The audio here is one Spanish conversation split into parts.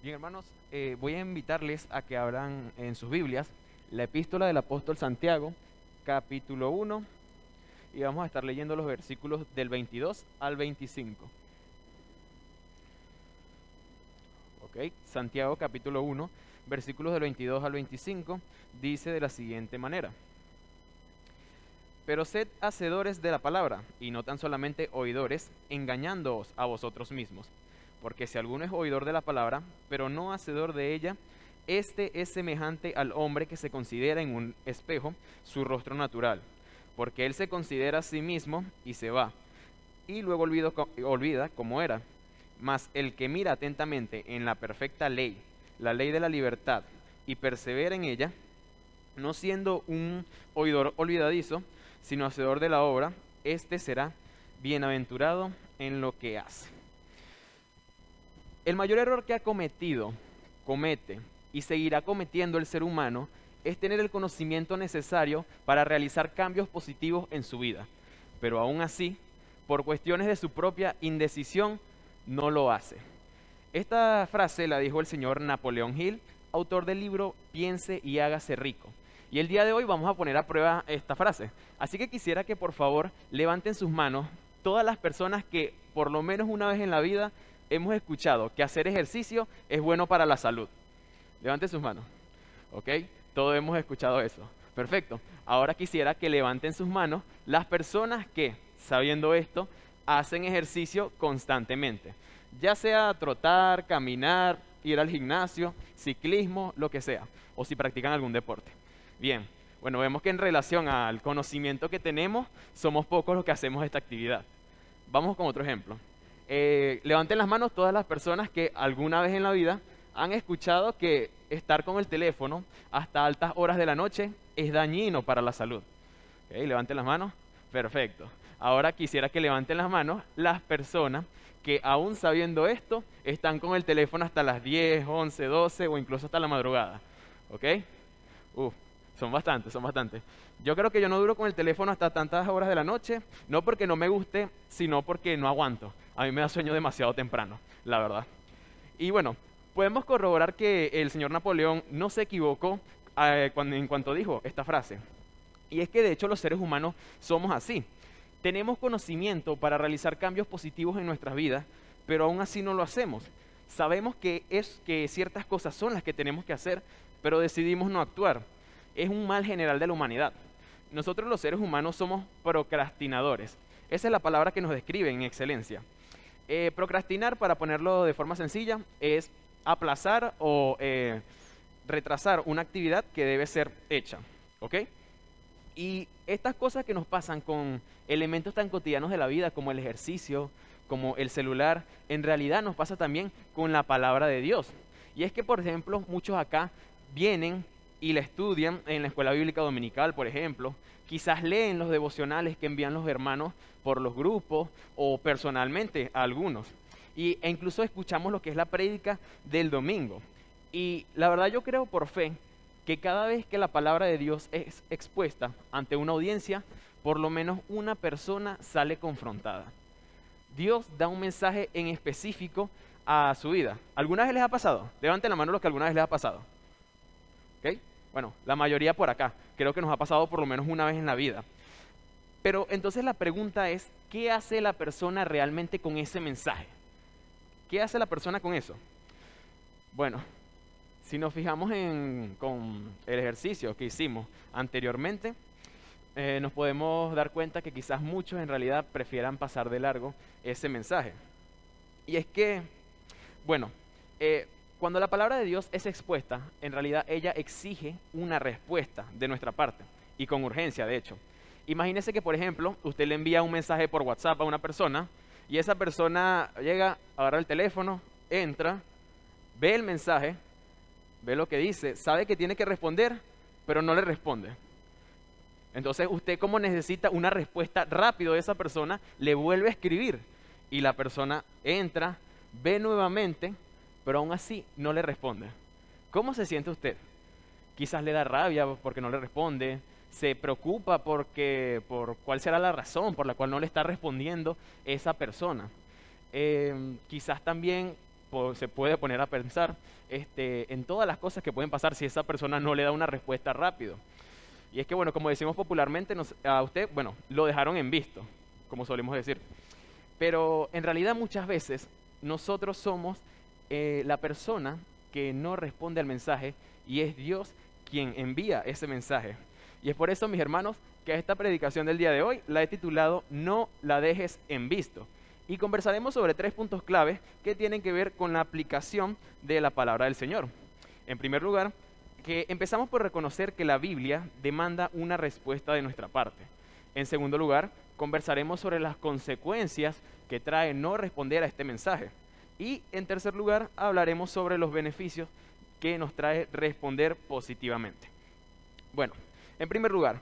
Bien, hermanos, voy a invitarles a que abran en sus Biblias la epístola del apóstol Santiago, capítulo 1, y vamos a estar leyendo los versículos del 22 al 25. ¿Ok? Santiago, capítulo 1, versículos del 22 al 25, dice de la siguiente manera: Pero sed hacedores de la palabra, y no tan solamente oidores, engañándoos a vosotros mismos. Porque si alguno es oidor de la palabra, pero no hacedor de ella, este es semejante al hombre que se considera en un espejo su rostro natural. Porque él se considera a sí mismo y se va, y luego olvida cómo era. Mas el que mira atentamente en la perfecta ley, la ley de la libertad, y persevera en ella, no siendo un oidor olvidadizo, sino hacedor de la obra, éste será bienaventurado en lo que hace. El mayor error que comete y seguirá cometiendo el ser humano es tener el conocimiento necesario para realizar cambios positivos en su vida. Pero aún así, por cuestiones de su propia indecisión, no lo hace. Esta frase la dijo el señor Napoleón Hill, autor del libro Piense y hágase rico. Y el día de hoy vamos a poner a prueba esta frase. Así que quisiera que por favor levanten sus manos todas las personas que por lo menos una vez en la vida hemos escuchado que hacer ejercicio es bueno para la salud. Levanten sus manos. ¿Ok? Todos hemos escuchado eso. Perfecto. Ahora quisiera que levanten sus manos las personas que, sabiendo esto, hacen ejercicio constantemente. Ya sea trotar, caminar, ir al gimnasio, ciclismo, lo que sea. O si practican algún deporte. Bien, bueno, vemos que en relación al conocimiento que tenemos, somos pocos los que hacemos esta actividad. Vamos con otro ejemplo. Levanten las manos todas las personas que alguna vez en la vida han escuchado que estar con el teléfono hasta altas horas de la noche es dañino para la salud. ¿Ok? Levanten las manos. Perfecto. Ahora quisiera que levanten las manos las personas que aún sabiendo esto están con el teléfono hasta las 10, 11, 12 o incluso hasta la madrugada. ¿Ok? Uf, son bastantes, son bastantes. Yo creo que yo no duro con el teléfono hasta tantas horas de la noche, no porque no me guste, sino porque no aguanto. A mí me da sueño demasiado temprano, la verdad. Y bueno, podemos corroborar que el señor Napoleón no se equivocó en cuanto dijo esta frase. Y es que de hecho los seres humanos somos así. Tenemos conocimiento para realizar cambios positivos en nuestras vidas, pero aún así no lo hacemos. Sabemos que ciertas cosas son las que tenemos que hacer, pero decidimos no actuar. Es un mal general de la humanidad. Nosotros los seres humanos somos procrastinadores. Esa es la palabra que nos describe en excelencia. Procrastinar, para ponerlo de forma sencilla, es aplazar o retrasar una actividad que debe ser hecha. ¿Ok? Y estas cosas que nos pasan con elementos tan cotidianos de la vida como el ejercicio, como el celular, en realidad nos pasa también con la palabra de Dios. Y es que, por ejemplo, muchos acá vienen y la estudian en la escuela bíblica dominical, por ejemplo. Quizás leen los devocionales que envían los hermanos por los grupos o personalmente a algunos. E incluso escuchamos lo que es la prédica del domingo. Y la verdad yo creo por fe que cada vez que la palabra de Dios es expuesta ante una audiencia, por lo menos una persona sale confrontada. Dios da un mensaje en específico a su vida. ¿Alguna vez les ha pasado? Levanten la mano los que alguna vez les ha pasado. ¿Ok? Bueno, la mayoría por acá. Creo que nos ha pasado por lo menos una vez en la vida. Pero entonces la pregunta es, ¿qué hace la persona realmente con ese mensaje? ¿Qué hace la persona con eso? Bueno, si nos fijamos con el ejercicio que hicimos anteriormente, nos podemos dar cuenta que quizás muchos en realidad prefieran pasar de largo ese mensaje. Y es que, bueno, cuando la palabra de Dios es expuesta, en realidad ella exige una respuesta de nuestra parte, y con urgencia, de hecho. Imagínese que, por ejemplo, usted le envía un mensaje por WhatsApp a una persona, y esa persona llega, agarra el teléfono, entra, ve el mensaje, ve lo que dice, sabe que tiene que responder, pero no le responde. Entonces usted, como necesita una respuesta rápido de esa persona, le vuelve a escribir y la persona entra, ve nuevamente, pero aún así no le responde. ¿Cómo se siente usted? Quizás le da rabia porque no le responde, se preocupa por cuál será la razón por la cual no le está respondiendo esa persona. Quizás también se puede poner a pensar en todas las cosas que pueden pasar si esa persona no le da una respuesta rápido. Y es que, bueno, como decimos popularmente, a usted, bueno, lo dejaron en visto, como solemos decir. Pero en realidad muchas veces nosotros somos la persona que no responde al mensaje y es Dios quien envía ese mensaje. Y es por eso, mis hermanos, que esta predicación del día de hoy la he titulado No la dejes en visto. Y conversaremos sobre 3 puntos claves que tienen que ver con la aplicación de la palabra del Señor. En primer lugar, que empezamos por reconocer que la Biblia demanda una respuesta de nuestra parte. En segundo lugar, conversaremos sobre las consecuencias que trae no responder a este mensaje. Y en tercer lugar, hablaremos sobre los beneficios que nos trae responder positivamente. Bueno, en primer lugar,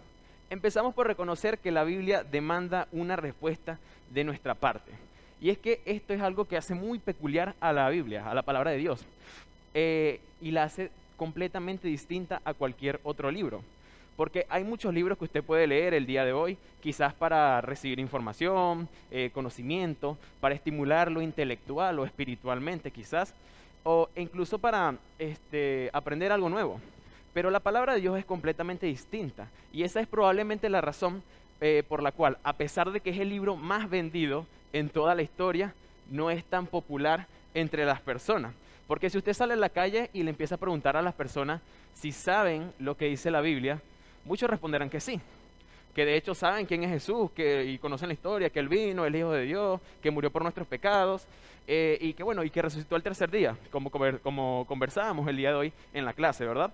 empezamos por reconocer que la Biblia demanda una respuesta de nuestra parte. Y es que esto es algo que hace muy peculiar a la Biblia, a la palabra de Dios. Y la hace completamente distinta a cualquier otro libro. Porque hay muchos libros que usted puede leer el día de hoy, quizás para recibir información, conocimiento, para estimular lo intelectual o espiritualmente quizás, o incluso para aprender algo nuevo. Pero la palabra de Dios es completamente distinta y esa es probablemente la razón por la cual, a pesar de que es el libro más vendido en toda la historia, no es tan popular entre las personas. Porque si usted sale a la calle y le empieza a preguntar a las personas si saben lo que dice la Biblia, muchos responderán que sí, que de hecho saben quién es Jesús, y conocen la historia, que Él vino, el Hijo de Dios, que murió por nuestros pecados, y que resucitó al tercer día, como conversábamos el día de hoy en la clase, ¿verdad?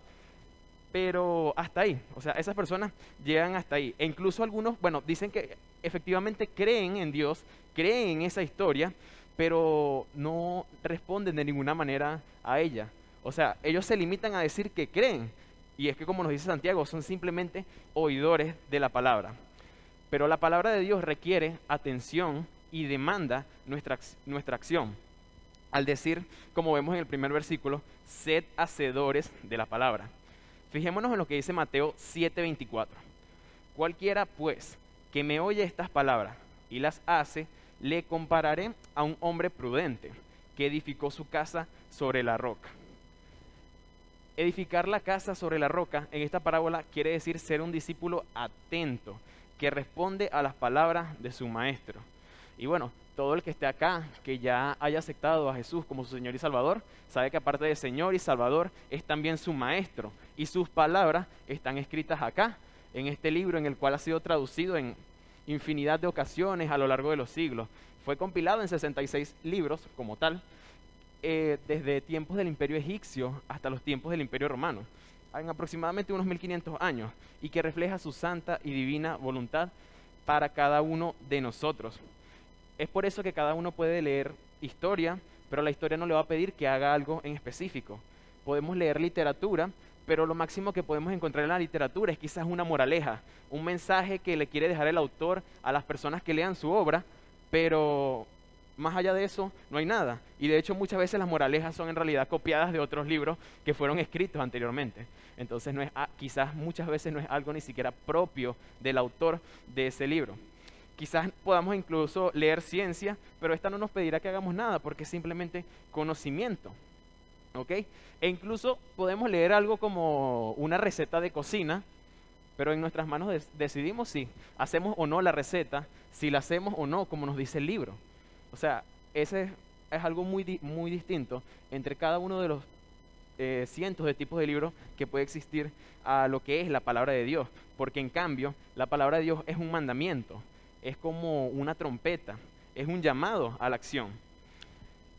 Pero hasta ahí, o sea, esas personas llegan hasta ahí. E incluso algunos, bueno, dicen que efectivamente creen en Dios, creen en esa historia, pero no responden de ninguna manera a ella. O sea, ellos se limitan a decir que creen. Y es que como nos dice Santiago, son simplemente oidores de la palabra. Pero la palabra de Dios requiere atención y demanda nuestra acción. Al decir, como vemos en el primer versículo, sed hacedores de la palabra. Fijémonos en lo que dice Mateo 7:24. Cualquiera, pues, que me oye estas palabras y las hace, le compararé a un hombre prudente que edificó su casa sobre la roca. Edificar la casa sobre la roca en esta parábola quiere decir ser un discípulo atento, que responde a las palabras de su maestro. Y bueno, todo el que esté acá, que ya haya aceptado a Jesús como su Señor y Salvador, sabe que aparte de Señor y Salvador, es también su maestro. Y sus palabras están escritas acá, en este libro en el cual ha sido traducido en infinidad de ocasiones a lo largo de los siglos. Fue compilado en 66 libros como tal, desde tiempos del Imperio Egipcio hasta los tiempos del Imperio Romano, en aproximadamente unos 1500 años, y que refleja su santa y divina voluntad para cada uno de nosotros. Es por eso que cada uno puede leer historia, pero la historia no le va a pedir que haga algo en específico. Podemos leer literatura, pero lo máximo que podemos encontrar en la literatura es quizás una moraleja, un mensaje que le quiere dejar el autor a las personas que lean su obra, pero más allá de eso no hay nada. Y de hecho muchas veces las moralejas son en realidad copiadas de otros libros que fueron escritos anteriormente. Entonces quizás muchas veces no es algo ni siquiera propio del autor de ese libro. Quizás podamos incluso leer ciencia, pero esta no nos pedirá que hagamos nada porque es simplemente conocimiento. ¿Ok? E incluso podemos leer algo como una receta de cocina, pero en nuestras manos decidimos si hacemos o no la receta, si la hacemos o no como nos dice el libro. O sea, ese es algo muy distinto entre cada uno de los cientos de tipos de libros que puede existir a lo que es la palabra de Dios. Porque en cambio, la palabra de Dios es un mandamiento, es como una trompeta, es un llamado a la acción.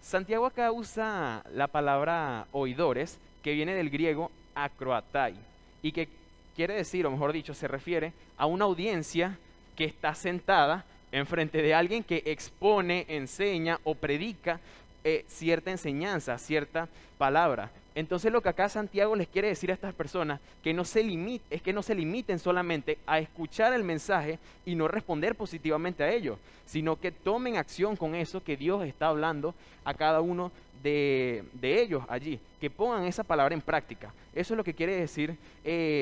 Santiago acá usa la palabra oidores, que viene del griego akroatai, y que quiere decir, o mejor dicho, se refiere a una audiencia que está sentada enfrente de alguien que expone, enseña o predica cierta enseñanza, cierta palabra. Entonces lo que acá Santiago les quiere decir a estas personas es que no se limiten solamente a escuchar el mensaje y no responder positivamente a ello, sino que tomen acción con eso que Dios está hablando a cada uno de ellos allí, que pongan esa palabra en práctica. Eso es lo que quiere decir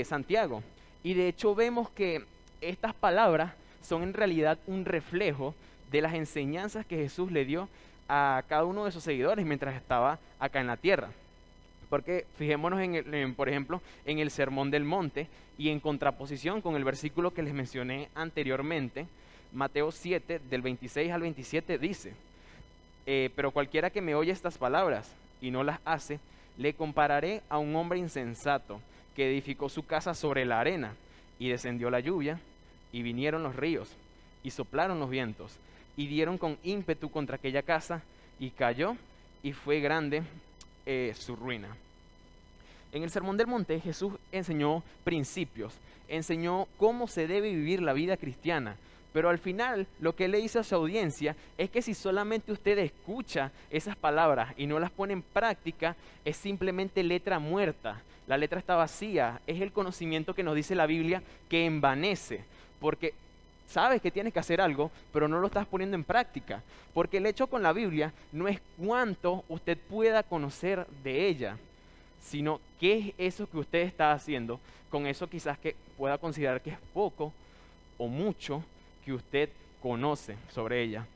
Santiago. Y de hecho vemos que estas palabras son en realidad un reflejo de las enseñanzas que Jesús le dio a cada uno de sus seguidores mientras estaba acá en la tierra. Porque fijémonos por ejemplo, en el Sermón del Monte y en contraposición con el versículo que les mencioné anteriormente, Mateo 7, del 26 al 27 dice, pero cualquiera que me oye estas palabras y no las hace, le compararé a un hombre insensato que edificó su casa sobre la arena, y descendió la lluvia, y vinieron los ríos, y soplaron los vientos, y dieron con ímpetu contra aquella casa, y cayó, y fue grande su ruina. En el Sermón del Monte Jesús enseñó principios, enseñó cómo se debe vivir la vida cristiana, pero al final lo que él le dice a su audiencia es que si solamente usted escucha esas palabras y no las pone en práctica, es simplemente letra muerta. La letra está vacía, es el conocimiento que nos dice la Biblia que envanece, porque sabes que tienes que hacer algo, pero no lo estás poniendo en práctica. Porque el hecho con la Biblia no es cuánto usted pueda conocer de ella, sino qué es eso que usted está haciendo con eso quizás que pueda considerar que es poco o mucho que usted conoce sobre ella.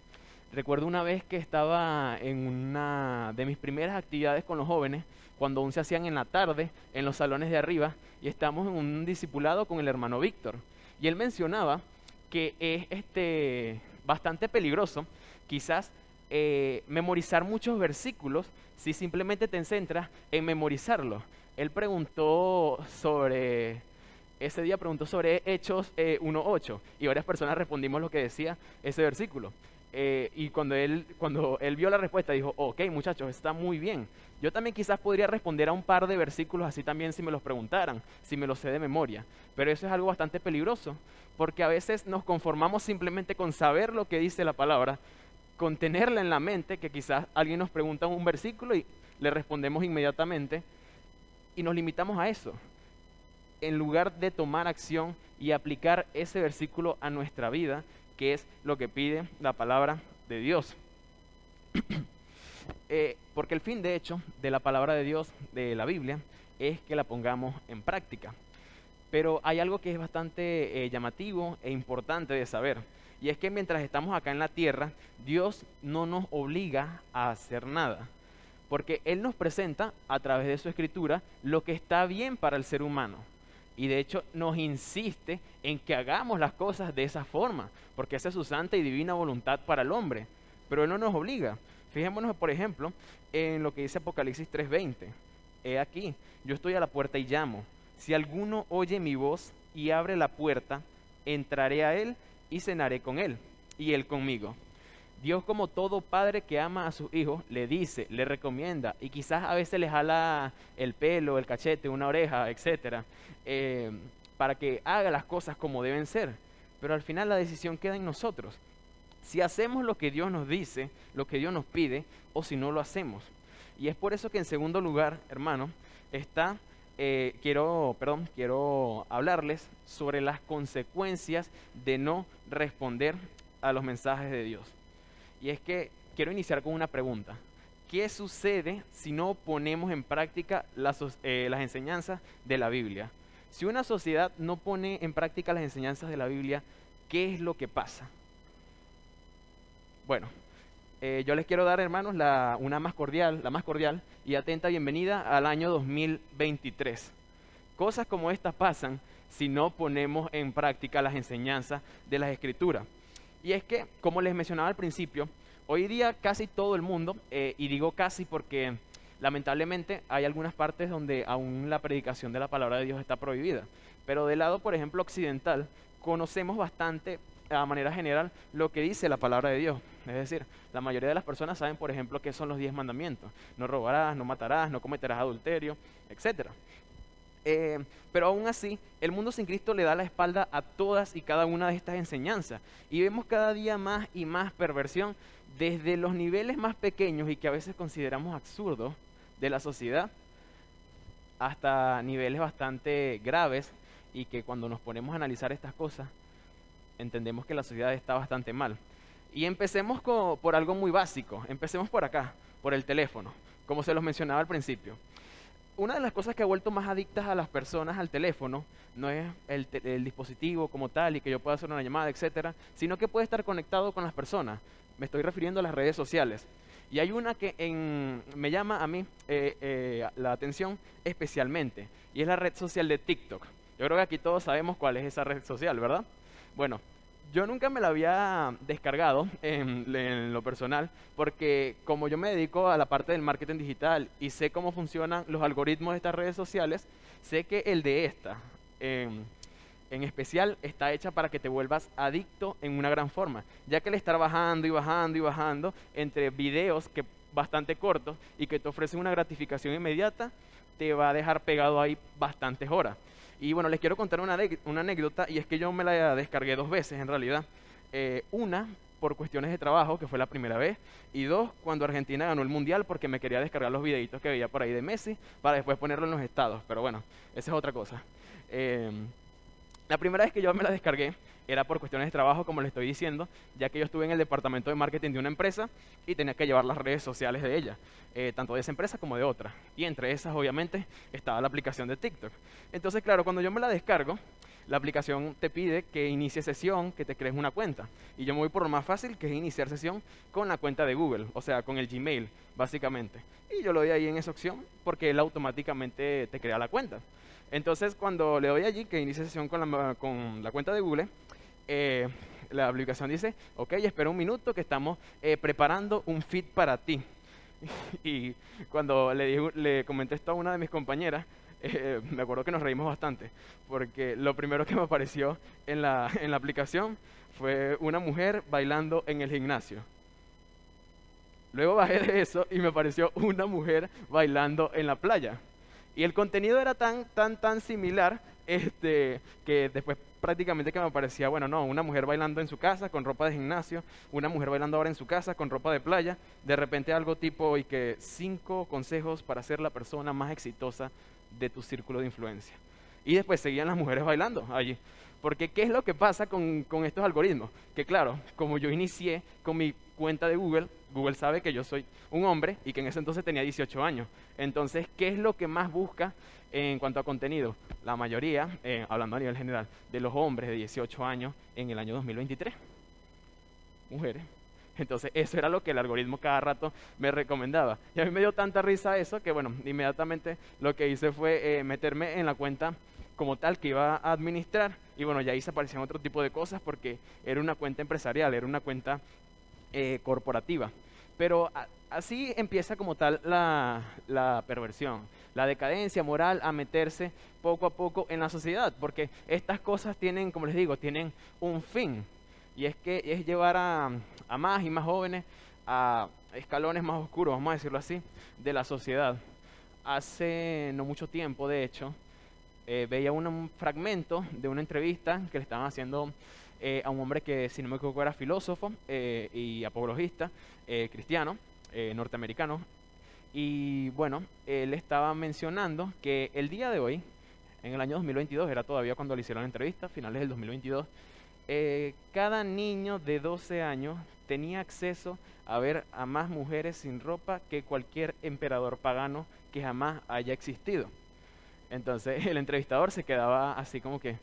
Recuerdo una vez que estaba en una de mis primeras actividades con los jóvenes, cuando aún se hacían en la tarde, en los salones de arriba, y estábamos en un discipulado con el hermano Víctor. Y él mencionaba que es bastante peligroso, quizás, memorizar muchos versículos si simplemente te centras en memorizarlos. Él ese día preguntó sobre Hechos 1:8 y varias personas respondimos lo que decía ese versículo. Y cuando él vio la respuesta dijo, ok muchachos, está muy bien. Yo también quizás podría responder a un par de versículos así también si me los preguntaran, si me los sé de memoria. Pero eso es algo bastante peligroso, porque a veces nos conformamos simplemente con saber lo que dice la palabra, con tenerla en la mente, que quizás alguien nos pregunta un versículo y le respondemos inmediatamente, y nos limitamos a eso, en lugar de tomar acción y aplicar ese versículo a nuestra vida, que es lo que pide la palabra de Dios. Porque el fin, de hecho, de la palabra de Dios, de la Biblia, es que la pongamos en práctica. Pero hay algo que es bastante llamativo e importante de saber, y es que mientras estamos acá en la tierra, Dios no nos obliga a hacer nada, porque Él nos presenta a través de su escritura lo que está bien para el ser humano. Y de hecho nos insiste en que hagamos las cosas de esa forma, porque esa es su santa y divina voluntad para el hombre. Pero Él no nos obliga. Fijémonos, por ejemplo, en lo que dice Apocalipsis 3:20. He aquí, yo estoy a la puerta y llamo. Si alguno oye mi voz y abre la puerta, entraré a él y cenaré con él, y él conmigo. Dios, como todo padre que ama a sus hijos, le dice, le recomienda, y quizás a veces le jala el pelo, el cachete, una oreja, etcétera, para que haga las cosas como deben ser. Pero al final la decisión queda en nosotros. Si hacemos lo que Dios nos dice, lo que Dios nos pide, o si no lo hacemos. Y es por eso que en segundo lugar, hermano, quiero hablarles sobre las consecuencias de no responder a los mensajes de Dios. Y es que quiero iniciar con una pregunta. ¿Qué sucede si no ponemos en práctica las enseñanzas de la Biblia? Si una sociedad no pone en práctica las enseñanzas de la Biblia, ¿qué es lo que pasa? Bueno, yo les quiero dar, hermanos, la más cordial y atenta bienvenida al año 2023. Cosas como estas pasan si no ponemos en práctica las enseñanzas de las Escrituras. Y es que, como les mencionaba al principio, hoy día casi todo el mundo, y digo casi porque lamentablemente hay algunas partes donde aún la predicación de la palabra de Dios está prohibida, pero del lado, por ejemplo, occidental, conocemos bastante, a manera general, lo que dice la palabra de Dios. Es decir, la mayoría de las personas saben, por ejemplo, qué son los 10 mandamientos. No robarás, no matarás, no cometerás adulterio, etc. Pero aún así, el mundo sin Cristo le da la espalda a todas y cada una de estas enseñanzas. Y vemos cada día más y más perversión desde los niveles más pequeños y que a veces consideramos absurdos de la sociedad hasta niveles bastante graves y que cuando nos ponemos a analizar estas cosas entendemos que la sociedad está bastante mal. Y empecemos por algo muy básico, empecemos por acá, por el teléfono, como se los mencionaba al principio. Una de las cosas que ha vuelto más adictas a las personas al teléfono no es el dispositivo como tal y que yo pueda hacer una llamada, etcétera, sino que puede estar conectado con las personas. Me estoy refiriendo a las redes sociales. Y hay una que me llama a mí la atención especialmente, y es la red social de TikTok. Yo creo que aquí todos sabemos cuál es esa red social, ¿verdad? Bueno, yo nunca me la había descargado en lo personal, porque como yo me dedico a la parte del marketing digital y sé cómo funcionan los algoritmos de estas redes sociales, sé que el de esta en especial está hecha para que te vuelvas adicto en una gran forma, ya que el estar bajando y bajando y bajando entre videos que bastante cortos y que te ofrecen una gratificación inmediata, te va a dejar pegado ahí bastantes horas. Y bueno, les quiero contar una anécdota, y es que yo me la descargué 2 veces en realidad. Una por cuestiones de trabajo, que fue la primera vez, y dos, cuando Argentina ganó el Mundial, porque me quería descargar los videitos que veía por ahí de Messi, para después ponerlo en los estados, pero bueno, esa es otra cosa. Eh, la primera vez que yo me la descargué era por cuestiones de trabajo, como les estoy diciendo, ya que yo estuve en el departamento de marketing de una empresa y tenía que llevar las redes sociales de ella, tanto de esa empresa como de otra. Y entre esas, obviamente, estaba la aplicación de TikTok. Entonces, claro, cuando yo me la descargo, la aplicación te pide que inicie sesión, que te crees una cuenta. Y yo me voy por lo más fácil, que es iniciar sesión con la cuenta de Google, o sea, con el Gmail, básicamente. Y yo lo doy ahí en esa opción porque él automáticamente te crea la cuenta. Entonces, cuando le doy allí que inicie sesión con la cuenta de Google, eh, la aplicación dice, ok, espera un minuto que estamos preparando un feed para ti. Y cuando le comenté esto a una de mis compañeras, me acuerdo que nos reímos bastante, porque lo primero que me apareció en la aplicación fue una mujer bailando en el gimnasio. Luego bajé de eso y me apareció una mujer bailando en la playa. Y el contenido era tan similar, que después prácticamente que me parecía, bueno, no, una mujer bailando en su casa con ropa de gimnasio, una mujer bailando ahora en su casa con ropa de playa, de repente algo tipo, y que 5 consejos para ser la persona más exitosa de tu círculo de influencia. Y después seguían las mujeres bailando allí. Porque ¿qué es lo que pasa con estos algoritmos? Que claro, como yo inicié con mi cuenta de Google, Google sabe que yo soy un hombre y que en ese entonces tenía 18 años. Entonces, ¿qué es lo que más busca en cuanto a contenido? La mayoría, hablando a nivel general, de los hombres de 18 años en el año 2023. Mujeres. Entonces, eso era lo que el algoritmo cada rato me recomendaba. Y a mí me dio tanta risa eso que, bueno, inmediatamente lo que hice fue meterme en la cuenta como tal que iba a administrar. Y bueno, ya ahí se aparecían otro tipo de cosas porque era una cuenta empresarial, era una cuenta corporativa. Pero así empieza como tal la perversión, la decadencia moral a meterse poco a poco en la sociedad, porque estas cosas tienen, como les digo, tienen un fin, y es que es llevar a más y más jóvenes a escalones más oscuros, vamos a decirlo así, de la sociedad. Hace no mucho tiempo, de hecho, veía un fragmento de una entrevista que le estaban haciendo a un hombre que, si no me equivoco, era filósofo y apologista cristiano, norteamericano. Y bueno, él estaba mencionando que el día de hoy, en el año 2022, era todavía cuando le hicieron la entrevista, finales del 2022, cada niño de 12 años tenía acceso a ver a más mujeres sin ropa que cualquier emperador pagano que jamás haya existido. Entonces el entrevistador se quedaba así como que,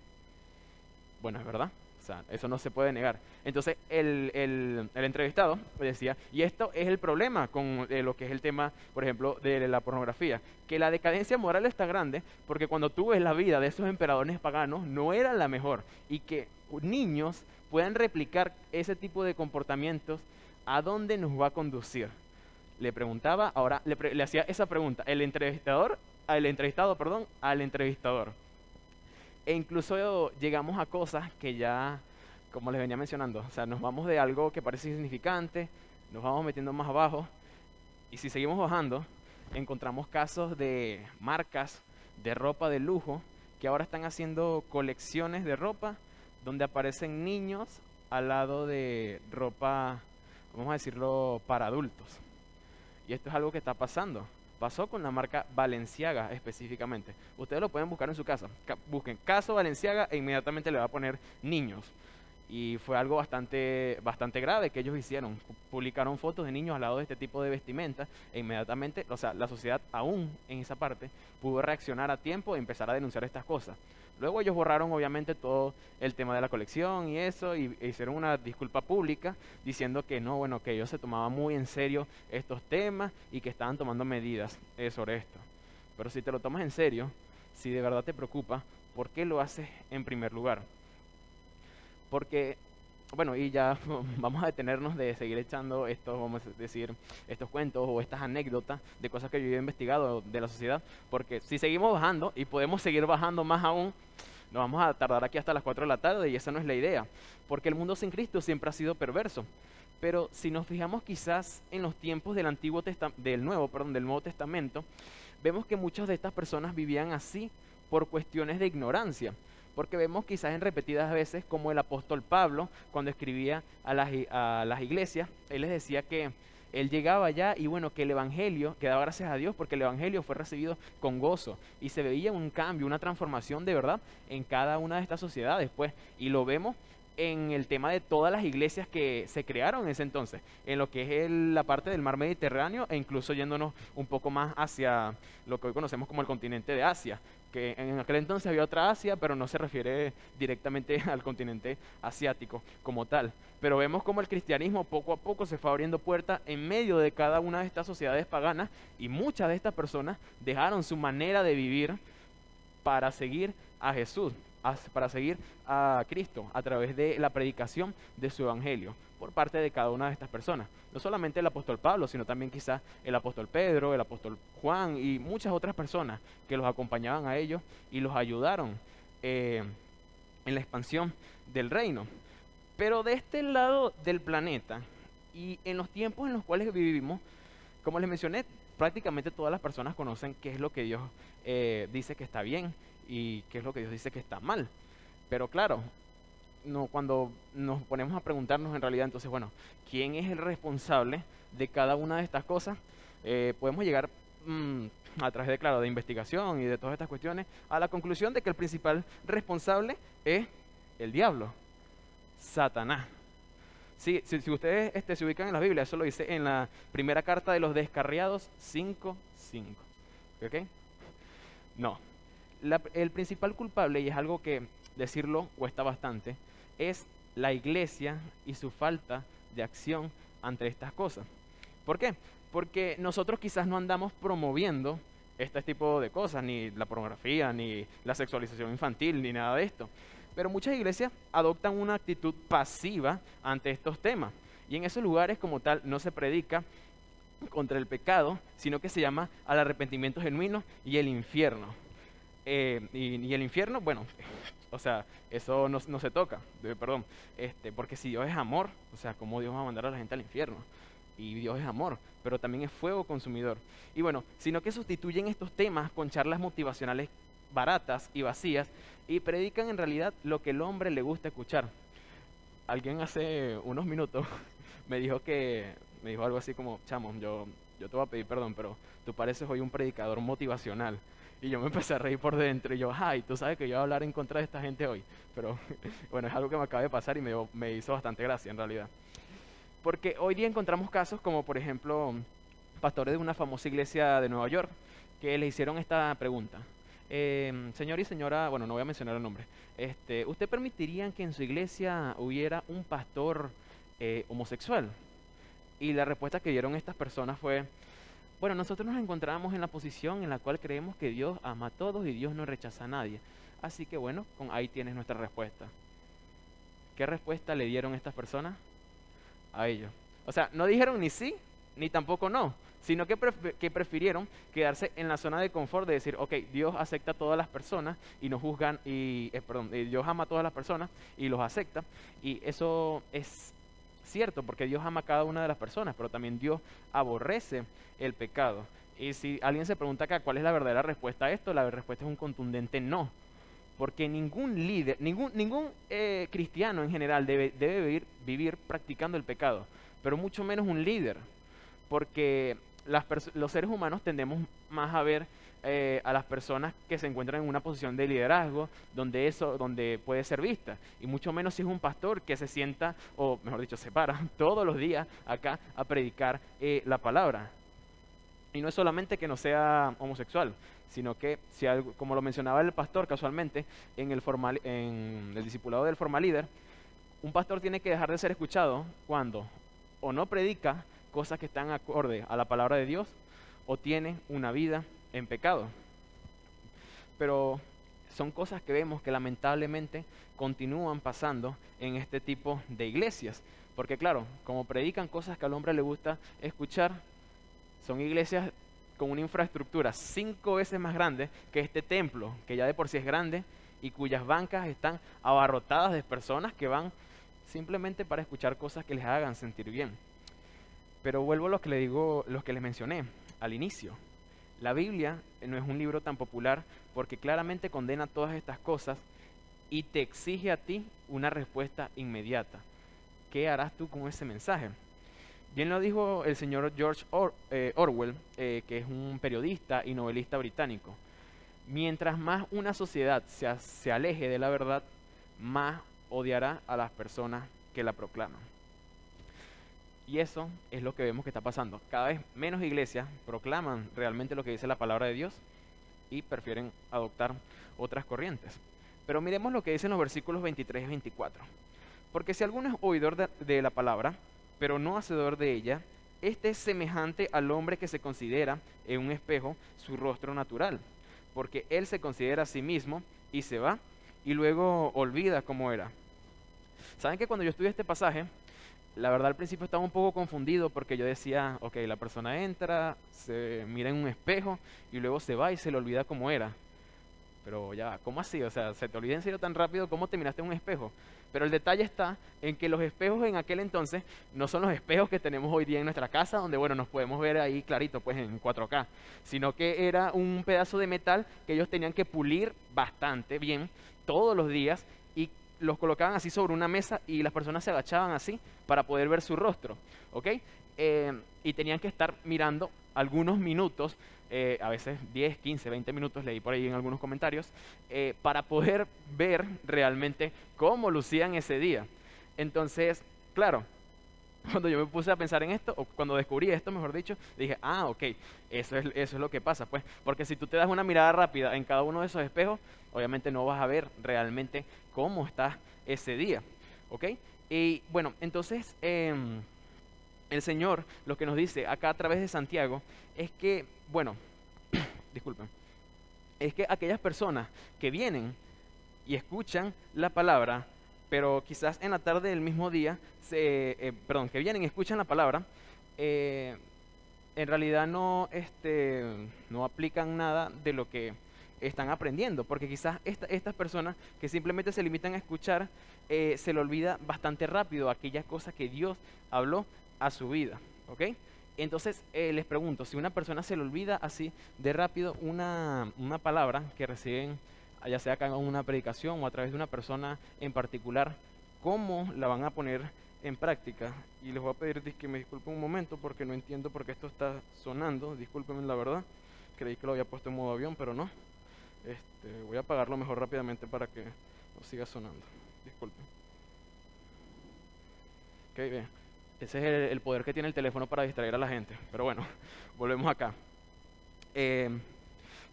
bueno, es verdad, o sea, eso no se puede negar. Entonces el entrevistado decía, y esto es el problema con lo que es el tema, por ejemplo, de la pornografía, que la decadencia moral está grande porque cuando tú ves la vida de esos emperadores paganos no era la mejor, y que niños puedan replicar ese tipo de comportamientos, ¿a dónde nos va a conducir? Le preguntaba, ahora le hacía esa pregunta, el entrevistado, perdón, al entrevistador. E incluso llegamos a cosas que ya, como les venía mencionando, o sea, nos vamos de algo que parece insignificante, nos vamos metiendo más abajo, y si seguimos bajando, encontramos casos de marcas de ropa de lujo que ahora están haciendo colecciones de ropa donde aparecen niños al lado de ropa, vamos a decirlo, para adultos. Y esto es algo que está pasando. Pasó con la marca Balenciaga específicamente. Ustedes lo pueden buscar en su casa. Busquen caso Balenciaga e inmediatamente le va a poner niños. Y fue algo bastante grave que ellos hicieron. Publicaron fotos de niños al lado de este tipo de vestimenta e inmediatamente, o sea, la sociedad aún en esa parte pudo reaccionar a tiempo y empezar a denunciar estas cosas. Luego ellos borraron obviamente todo el tema de la colección y eso, e hicieron una disculpa pública diciendo que no, bueno, que ellos se tomaban muy en serio estos temas y que estaban tomando medidas sobre esto. Pero si te lo tomas en serio, si de verdad te preocupa, ¿por qué lo haces en primer lugar? Porque, bueno, y ya vamos a detenernos de seguir echando estos, vamos a decir, estos cuentos o estas anécdotas de cosas que yo he investigado de la sociedad, porque si seguimos bajando y podemos seguir bajando más aún, nos vamos a tardar aquí hasta las 4 de la tarde y esa no es la idea, porque el mundo sin Cristo siempre ha sido perverso. Pero si nos fijamos quizás en los tiempos del Nuevo Testamento, vemos que muchas de estas personas vivían así por cuestiones de ignorancia. Porque vemos quizás en repetidas veces como el apóstol Pablo, cuando escribía a las iglesias, él les decía que él llegaba allá y bueno, que el evangelio, que daba gracias a Dios porque el evangelio fue recibido con gozo. Y se veía un cambio, una transformación de verdad en cada una de estas sociedades, pues. Y lo vemos en el tema de todas las iglesias que se crearon en ese entonces, en lo que es la parte del mar Mediterráneo e incluso yéndonos un poco más hacia lo que hoy conocemos como el continente de Asia, que en aquel entonces había otra Asia, pero no se refiere directamente al continente asiático como tal. Pero vemos como el cristianismo poco a poco se fue abriendo puertas en medio de cada una de estas sociedades paganas y muchas de estas personas dejaron su manera de vivir para seguir a Jesús, para seguir a Cristo a través de la predicación de su evangelio por parte de cada una de estas personas. No solamente el apóstol Pablo, sino también quizás el apóstol Pedro, el apóstol Juan y muchas otras personas que los acompañaban a ellos y los ayudaron en la expansión del reino. Pero de este lado del planeta y en los tiempos en los cuales vivimos, como les mencioné, prácticamente todas las personas conocen qué es lo que Dios dice que está bien y qué es lo que Dios dice que está mal. Pero claro, no, cuando nos ponemos a preguntarnos en realidad, entonces, bueno, ¿quién es el responsable de cada una de estas cosas? Podemos llegar a través de, claro, de investigación y de todas estas cuestiones, a la conclusión de que el principal responsable es el diablo, Satanás. Sí, si ustedes se ubican en la Biblia, eso lo dice en la primera carta de los descarriados 5:5. ¿Ok? No. El principal culpable, y es algo que decirlo cuesta bastante, es la iglesia y su falta de acción ante estas cosas. ¿Por qué? Porque nosotros quizás no andamos promoviendo este tipo de cosas, ni la pornografía, ni la sexualización infantil, ni nada de esto. Pero muchas iglesias adoptan una actitud pasiva ante estos temas. Y en esos lugares como tal no se predica contra el pecado, sino que se llama al arrepentimiento genuino y el infierno. Y el infierno, bueno, o sea, eso no se toca, perdón, porque si Dios es amor, o sea, ¿cómo Dios va a mandar a la gente al infierno? Y Dios es amor, pero también es fuego consumidor. Y bueno, sino que sustituyen estos temas con charlas motivacionales baratas y vacías y predican en realidad lo que el hombre le gusta escuchar. Alguien hace unos minutos me dijo algo así como, chamo, yo te voy a pedir perdón, pero tú pareces hoy un predicador motivacional. Y yo me empecé a reír por dentro y yo, ay, tú sabes que yo voy a hablar en contra de esta gente hoy. Pero bueno, es algo que me acaba de pasar y me hizo bastante gracia en realidad. Porque hoy día encontramos casos como, por ejemplo, pastores de una famosa iglesia de Nueva York que le hicieron esta pregunta. Señor y señora, bueno, no voy a mencionar el nombre. ¿Usted permitiría que en su iglesia hubiera un pastor homosexual? Y la respuesta que dieron estas personas fue, bueno, nosotros nos encontramos en la posición en la cual creemos que Dios ama a todos y Dios no rechaza a nadie. Así que bueno, ahí tienes nuestra respuesta. ¿Qué respuesta le dieron estas personas a ellos? O sea, no dijeron ni sí, ni tampoco no, sino que prefirieron quedarse en la zona de confort de decir, ok, Dios acepta a todas las personas y nos juzgan, Dios ama a todas las personas y los acepta. Y eso es cierto, porque Dios ama a cada una de las personas, pero también Dios aborrece el pecado. Y si alguien se pregunta acá cuál es la verdadera respuesta a esto, la respuesta es un contundente no. Porque ningún líder, ningún cristiano en general debe vivir practicando el pecado, pero mucho menos un líder, porque los seres humanos tendemos más a ver a las personas que se encuentran en una posición de liderazgo donde puede ser vista, y mucho menos si es un pastor que se sienta, o mejor dicho, se para todos los días acá a predicar la palabra. Y no es solamente que no sea homosexual, sino que, si algo, como lo mencionaba el pastor casualmente, en el discipulado del forma líder, un pastor tiene que dejar de ser escuchado cuando o no predica cosas que están acorde a la palabra de Dios o tiene una vida en pecado. Pero son cosas que vemos que lamentablemente continúan pasando en este tipo de iglesias. Porque claro, como predican cosas que al hombre le gusta escuchar, son iglesias con una infraestructura 5 veces más grande que este templo, que ya de por sí es grande y cuyas bancas están abarrotadas de personas que van simplemente para escuchar cosas que les hagan sentir bien. Pero vuelvo a lo que les digo, los que les mencioné al inicio. La Biblia no es un libro tan popular porque claramente condena todas estas cosas y te exige a ti una respuesta inmediata. ¿Qué harás tú con ese mensaje? Bien lo dijo el señor George Orwell, que es un periodista y novelista británico. Mientras más una sociedad se aleje de la verdad, más odiará a las personas que la proclaman. Y eso es lo que vemos que está pasando. Cada vez menos iglesias proclaman realmente lo que dice la palabra de Dios y prefieren adoptar otras corrientes. Pero miremos lo que dicen los versículos 23 y 24. Porque si alguno es oidor de la palabra, pero no hacedor de ella, este es semejante al hombre que se considera en un espejo su rostro natural. Porque él se considera a sí mismo y se va y luego olvida cómo era. ¿Saben que cuando yo estudié este pasaje, la verdad al principio estaba un poco confundido porque yo decía, ok, la persona entra, se mira en un espejo y luego se va y se le olvida cómo era? Pero ya, ¿cómo así? O sea, ¿se te olvida en serio tan rápido cómo te miraste en un espejo? Pero el detalle está en que los espejos en aquel entonces no son los espejos que tenemos hoy día en nuestra casa, donde, bueno, nos podemos ver ahí clarito, pues en 4K, sino que era un pedazo de metal que ellos tenían que pulir bastante bien todos los días y los colocaban así sobre una mesa y las personas se agachaban así para poder ver su rostro, ¿ok? Y tenían que estar mirando algunos minutos, a veces 10, 15, 20 minutos, leí por ahí en algunos comentarios, para poder ver realmente cómo lucían ese día. Entonces, claro, cuando yo me puse a pensar en esto, o cuando descubrí esto, mejor dicho, dije, ah, ok, eso es lo que pasa, pues, porque si tú te das una mirada rápida en cada uno de esos espejos, obviamente no vas a ver realmente cómo está ese día, ¿ok? Y bueno, entonces, el Señor lo que nos dice acá a través de Santiago es que, bueno, disculpen, es que aquellas personas que vienen y escuchan la palabra, pero quizás en la tarde del mismo día, que vienen y escuchan la palabra, eh, en realidad no aplican nada de lo que están aprendiendo, porque quizás estas personas que simplemente se limitan a escuchar, se le olvida bastante rápido aquella cosa que Dios habló a su vida, ¿ok? Entonces, les pregunto, si una persona se le olvida así de rápido una palabra que reciben, ya sea acá en una predicación o a través de una persona en particular, ¿cómo la van a poner en práctica? Y les voy a pedir que me disculpen un momento porque no entiendo por qué esto está sonando, discúlpenme la verdad, creí que lo había puesto en modo avión, pero no. Voy a apagarlo mejor rápidamente para que no siga sonando, disculpen. Ok, bien. Ese es el poder que tiene el teléfono para distraer a la gente. Pero bueno, volvemos acá.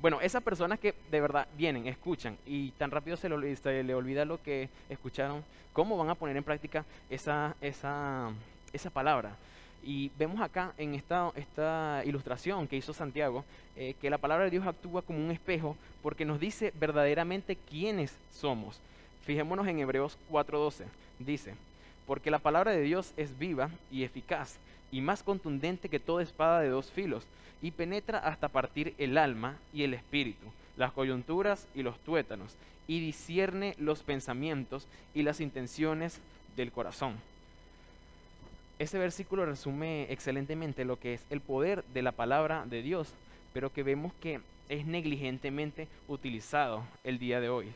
Bueno, esas personas que de verdad vienen, escuchan y tan rápido se le olvida lo que escucharon, ¿cómo van a poner en práctica esa palabra? Y vemos acá en esta ilustración que hizo Santiago, que la palabra de Dios actúa como un espejo porque nos dice verdaderamente quiénes somos. Fijémonos en Hebreos 4:12. Dice, porque la palabra de Dios es viva y eficaz y más contundente que toda espada de dos filos y penetra hasta partir el alma y el espíritu, las coyunturas y los tuétanos, y discierne los pensamientos y las intenciones del corazón. Ese versículo resume excelentemente lo que es el poder de la palabra de Dios, pero que vemos que es negligentemente utilizado el día de hoy.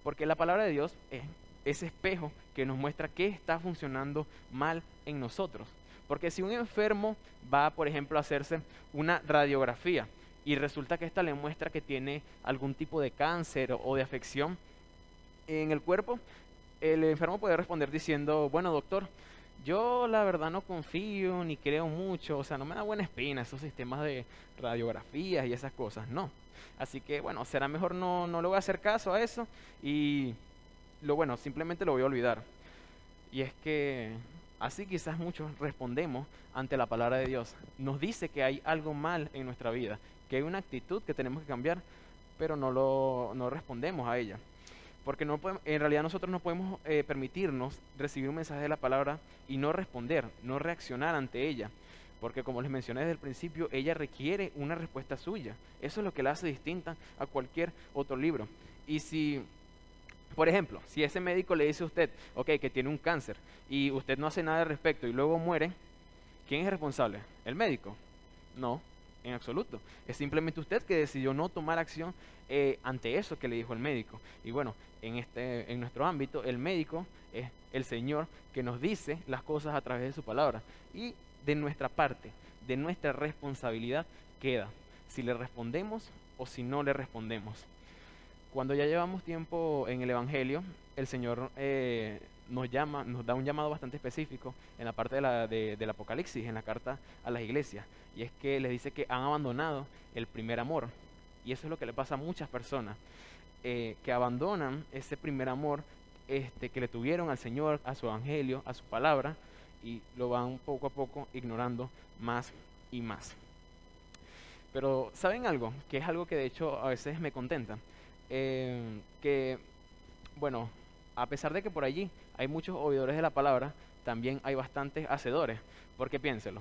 Porque la palabra de Dios es ese espejo que nos muestra qué está funcionando mal en nosotros. Porque si un enfermo va, por ejemplo, a hacerse una radiografía y resulta que esta le muestra que tiene algún tipo de cáncer o de afección en el cuerpo, el enfermo puede responder diciendo, bueno, doctor, Yo la verdad no confío ni creo mucho, o sea, no me da buena espina esos sistemas de radiografías y esas cosas, no. Así que bueno, será mejor no le voy a hacer caso a eso y simplemente lo voy a olvidar. Y es que así quizás muchos respondemos ante la palabra de Dios. Nos dice que hay algo mal en nuestra vida, que hay una actitud que tenemos que cambiar, pero no respondemos a ella. Porque no podemos, en realidad nosotros no podemos permitirnos recibir un mensaje de la palabra y no responder, no reaccionar ante ella. Porque como les mencioné desde el principio, ella requiere una respuesta suya. Eso es lo que la hace distinta a cualquier otro libro. Y si, por ejemplo, si ese médico le dice a usted, ok, que tiene un cáncer y usted no hace nada al respecto y luego muere, ¿quién es responsable? ¿El médico? No, en absoluto. Es simplemente usted que decidió no tomar acción ante eso que le dijo el médico. Y bueno, en nuestro ámbito, el médico es el Señor que nos dice las cosas a través de su palabra. Y de nuestra parte, de nuestra responsabilidad queda si le respondemos o si no le respondemos. Cuando ya llevamos tiempo en el Evangelio, el Señor nos da un llamado bastante específico en la parte del Apocalipsis, en la carta a las iglesias. Y es que les dice que han abandonado el primer amor. Y eso es lo que le pasa a muchas personas, que abandonan ese primer amor que le tuvieron al Señor, a su Evangelio, a su palabra, y lo van poco a poco ignorando más y más. Pero ¿saben algo? Que es algo que de hecho a veces me contenta. Que, bueno, a pesar de que por allí hay muchos oidores de la palabra, también hay bastantes hacedores. Porque piénselo,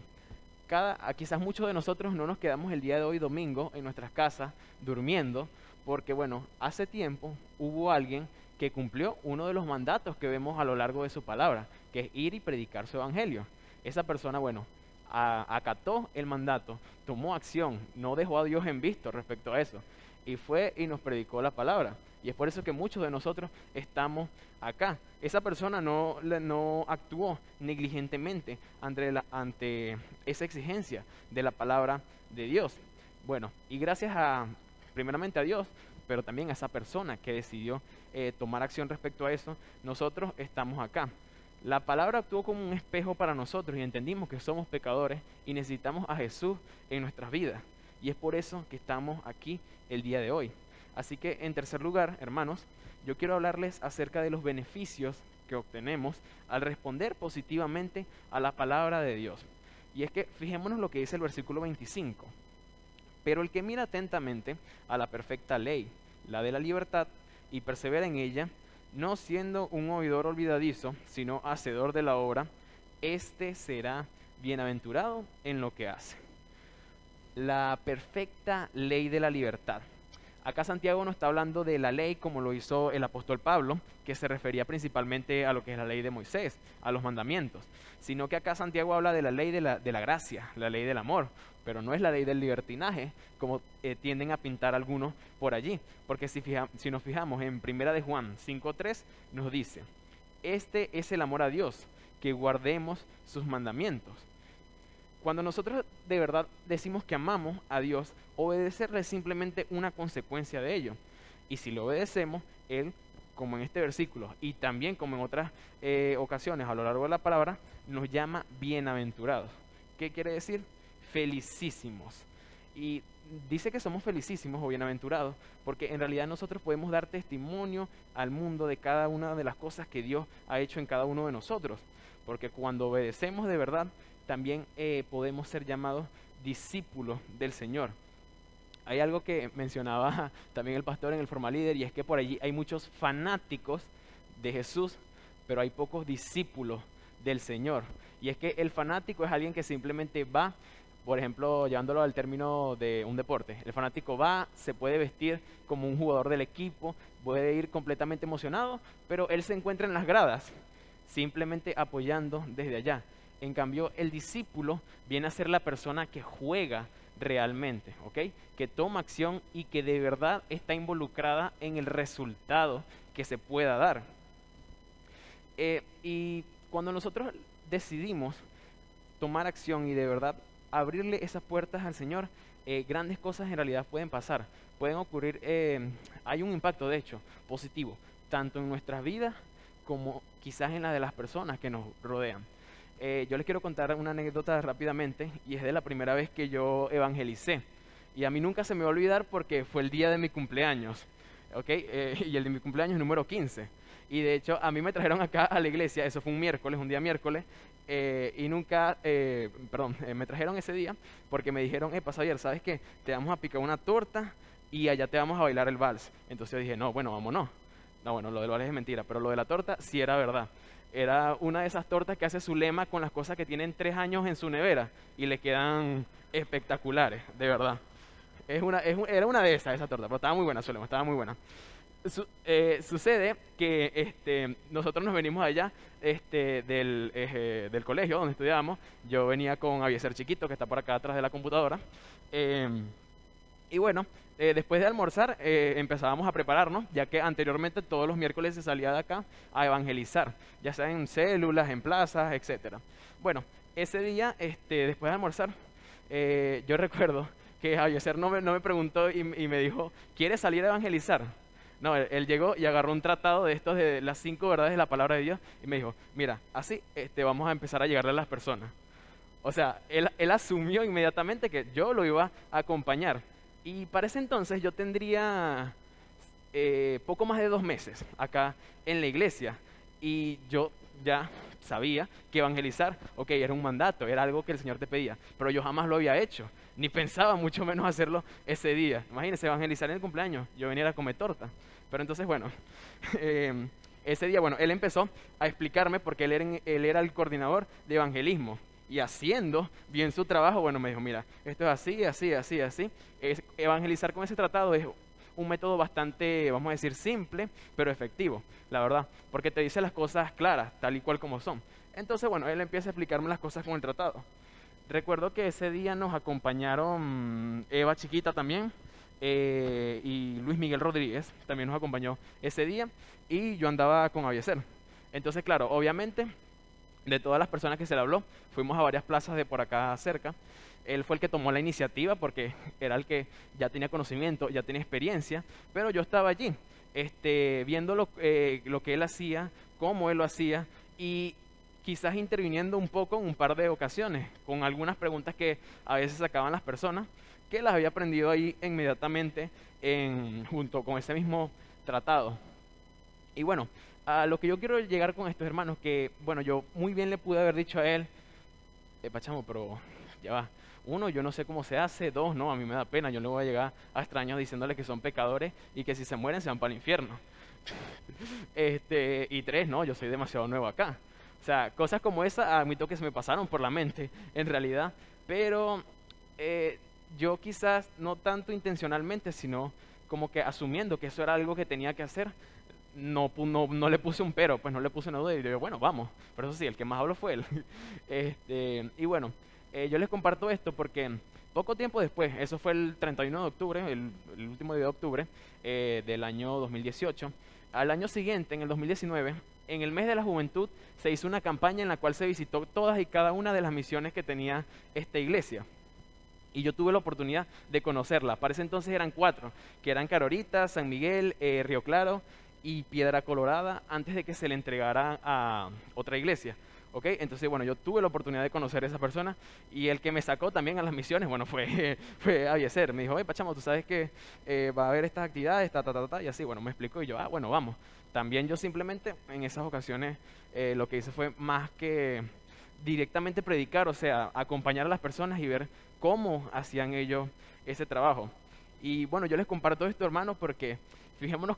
quizás muchos de nosotros no nos quedamos el día de hoy domingo en nuestras casas durmiendo, porque bueno, hace tiempo hubo alguien que cumplió uno de los mandatos que vemos a lo largo de su palabra, que es ir y predicar su evangelio. Esa persona, bueno, acató el mandato, tomó acción, no dejó a Dios en visto respecto a eso, y fue y nos predicó la palabra. Y es por eso que muchos de nosotros estamos acá. Esa persona no actuó negligentemente ante esa exigencia de la palabra de Dios. Bueno, y gracias primeramente a Dios, pero también a esa persona que decidió tomar acción respecto a eso, nosotros estamos acá. La palabra actuó como un espejo para nosotros y entendimos que somos pecadores y necesitamos a Jesús en nuestras vidas. Y es por eso que estamos aquí el día de hoy. Así que en tercer lugar, hermanos, yo quiero hablarles acerca de los beneficios que obtenemos al responder positivamente a la palabra de Dios. Y es que fijémonos lo que dice el versículo 25. Pero el que mira atentamente a la perfecta ley, la de la libertad, y persevera en ella, no siendo un oidor olvidadizo, sino hacedor de la obra, éste será bienaventurado en lo que hace. La perfecta ley de la libertad. Acá Santiago no está hablando de la ley como lo hizo el apóstol Pablo, que se refería principalmente a lo que es la ley de Moisés, a los mandamientos, sino que acá Santiago habla de la ley de la gracia, la ley del amor, pero no es la ley del libertinaje, como tienden a pintar algunos por allí, porque si nos fijamos en Primera de Juan 5:3, nos dice, este es el amor a Dios, que guardemos sus mandamientos. Cuando nosotros de verdad decimos que amamos a Dios, obedecerle es simplemente una consecuencia de ello. Y si lo obedecemos, Él, como en este versículo y también como en otras ocasiones a lo largo de la palabra, nos llama bienaventurados. ¿Qué quiere decir? Felicísimos. Y dice que somos felicísimos o bienaventurados porque en realidad nosotros podemos dar testimonio al mundo de cada una de las cosas que Dios ha hecho en cada uno de nosotros. Porque cuando obedecemos de verdad, también podemos ser llamados discípulos del Señor. Hay algo que mencionaba también el pastor en el Forma Líder y es que por allí hay muchos fanáticos de Jesús, pero hay pocos discípulos del Señor. Y es que el fanático es alguien que simplemente va, por ejemplo, llevándolo al término de un deporte. El fanático va, se puede vestir como un jugador del equipo, puede ir completamente emocionado, pero él se encuentra en las gradas, simplemente apoyando desde allá. En cambio, el discípulo viene a ser la persona que juega realmente, ¿ok? Que toma acción y que de verdad está involucrada en el resultado que se pueda dar. Y cuando nosotros decidimos tomar acción y de verdad abrirle esas puertas al Señor, grandes cosas en realidad pueden pasar, pueden ocurrir, hay un impacto de hecho positivo, tanto en nuestras vidas como quizás en la de las personas que nos rodean. Yo les quiero contar una anécdota rápidamente y es de la primera vez que yo evangelicé. Y a mí nunca se me va a olvidar porque fue el día de mi cumpleaños, ¿ok? Y el de mi cumpleaños número 15. Y de hecho a mí me trajeron acá a la iglesia, eso fue un miércoles, un día miércoles, y nunca, perdón, me trajeron ese día porque me dijeron, pasa ayer, ¿sabes qué? Te vamos a picar una torta y allá te vamos a bailar el vals. Entonces yo dije, no, bueno, vámonos. No, bueno, lo del vals es mentira, pero lo de la torta sí era verdad. Era una de esas tortas que hace Zulema con las cosas que tienen 3 años en su nevera y le quedan espectaculares, de verdad. Era una de esas, esa torta, pero estaba muy buena, Zulema, estaba muy buena. Sucede que nosotros nos venimos allá del colegio donde estudiábamos. Yo venía con Avieser Chiquito, que está por acá atrás de la computadora. em, y bueno, después de almorzar empezábamos a prepararnos, ya que anteriormente todos los miércoles se salía de acá a evangelizar, ya sea en células, en plazas, etcétera. Bueno, ese día, después de almorzar, yo recuerdo que Javier no me preguntó y me dijo, ¿quieres salir a evangelizar? No, él llegó y agarró un tratado de estos de las 5 verdades de la palabra de Dios y me dijo, mira, así vamos a empezar a llegarle a las personas. O sea, él asumió inmediatamente que yo lo iba a acompañar. Y para ese entonces yo tendría poco más de 2 meses acá en la iglesia. Y yo ya sabía que evangelizar, ok, era un mandato, era algo que el Señor te pedía. Pero yo jamás lo había hecho, ni pensaba mucho menos hacerlo ese día. Imagínense, evangelizar en el cumpleaños, yo venía a comer torta. Pero entonces, bueno, ese día, bueno, él empezó a explicarme porque él era el coordinador de evangelismo y haciendo bien su trabajo, bueno, me dijo, mira, esto es así, así, así, así. Evangelizar con ese tratado es un método bastante, vamos a decir, simple, pero efectivo, la verdad, porque te dice las cosas claras, tal y cual como son. Entonces, bueno, él empieza a explicarme las cosas con el tratado. Recuerdo que ese día nos acompañaron Eva Chiquita también, y Luis Miguel Rodríguez también nos acompañó ese día, y yo andaba con Avieser. Entonces, claro, obviamente de todas las personas que se le habló, fuimos a varias plazas de por acá cerca. Él fue el que tomó la iniciativa porque era el que ya tenía conocimiento, ya tenía experiencia, pero yo estaba allí, viendo lo que él hacía, cómo él lo hacía y quizás interviniendo un poco en un par de ocasiones, con algunas preguntas que a veces sacaban las personas, que las había aprendido ahí inmediatamente junto con ese mismo tratado. Y bueno, a lo que yo quiero llegar con estos hermanos, que bueno, yo muy bien le pude haber dicho a él, chamo, pero ya va. Uno, yo no sé cómo se hace. Dos, no, a mí me da pena. Yo no voy a llegar a extraños diciéndoles que son pecadores y que si se mueren se van para el infierno. Y tres, no, yo soy demasiado nuevo acá. O sea, cosas como esa, admito que se me pasaron por la mente, en realidad. Pero yo quizás no tanto intencionalmente, sino como que asumiendo que eso era algo que tenía que hacer, no le puse un pero, pues no le puse una duda y digo, bueno, vamos. Pero eso sí, el que más habló fue él. Y bueno, yo les comparto esto porque poco tiempo después, eso fue el 31 de octubre, el último día de octubre del año 2018, al año siguiente, en el 2019, en el mes de la juventud, se hizo una campaña en la cual se visitó todas y cada una de las misiones que tenía esta iglesia. Y yo tuve la oportunidad de conocerla. Para ese entonces eran 4, que eran Carorita, San Miguel, Río Claro y Piedra Colorada, antes de que se le entregara a otra iglesia. ¿Ok? Entonces, bueno, yo tuve la oportunidad de conocer a esa persona y el que me sacó también a las misiones, bueno, fue Avieser. Me dijo, oye, Pachamo, tú sabes que va a haber estas actividades, y así, bueno, me explicó y yo, bueno, vamos. También yo simplemente en esas ocasiones lo que hice fue más que directamente predicar, o sea, acompañar a las personas y ver cómo hacían ellos ese trabajo. Y bueno, yo les comparto esto, hermanos, porque fijémonos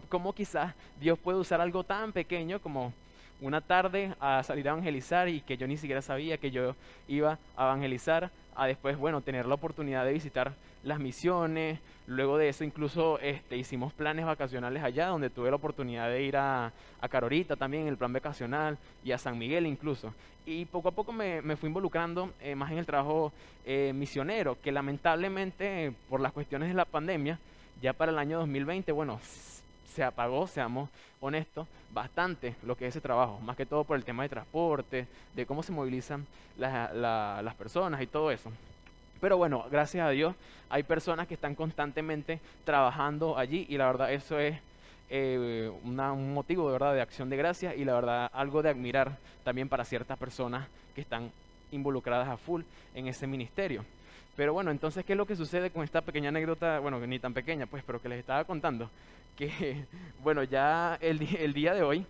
cómo quizás Dios puede usar algo tan pequeño como una tarde a salir a evangelizar y que yo ni siquiera sabía que yo iba a evangelizar, a después, bueno, tener la oportunidad de visitar las misiones. Luego de eso incluso hicimos planes vacacionales allá, donde tuve la oportunidad de ir a Carorita también, el plan vacacional, y a San Miguel incluso. Y poco a poco me fui involucrando más en el trabajo misionero, que lamentablemente por las cuestiones de la pandemia, ya para el año 2020, bueno, se apagó, seamos honestos, bastante lo que es ese trabajo, más que todo por el tema de transporte, de cómo se movilizan las personas y todo eso. Pero bueno, gracias a Dios hay personas que están constantemente trabajando allí y la verdad eso es un motivo de verdad de acción de gracias y la verdad algo de admirar también para ciertas personas que están involucradas a full en ese ministerio. Pero bueno, entonces, ¿qué es lo que sucede con esta pequeña anécdota? Bueno, ni tan pequeña, pues, pero que les estaba contando. Que, bueno, ya el día de hoy,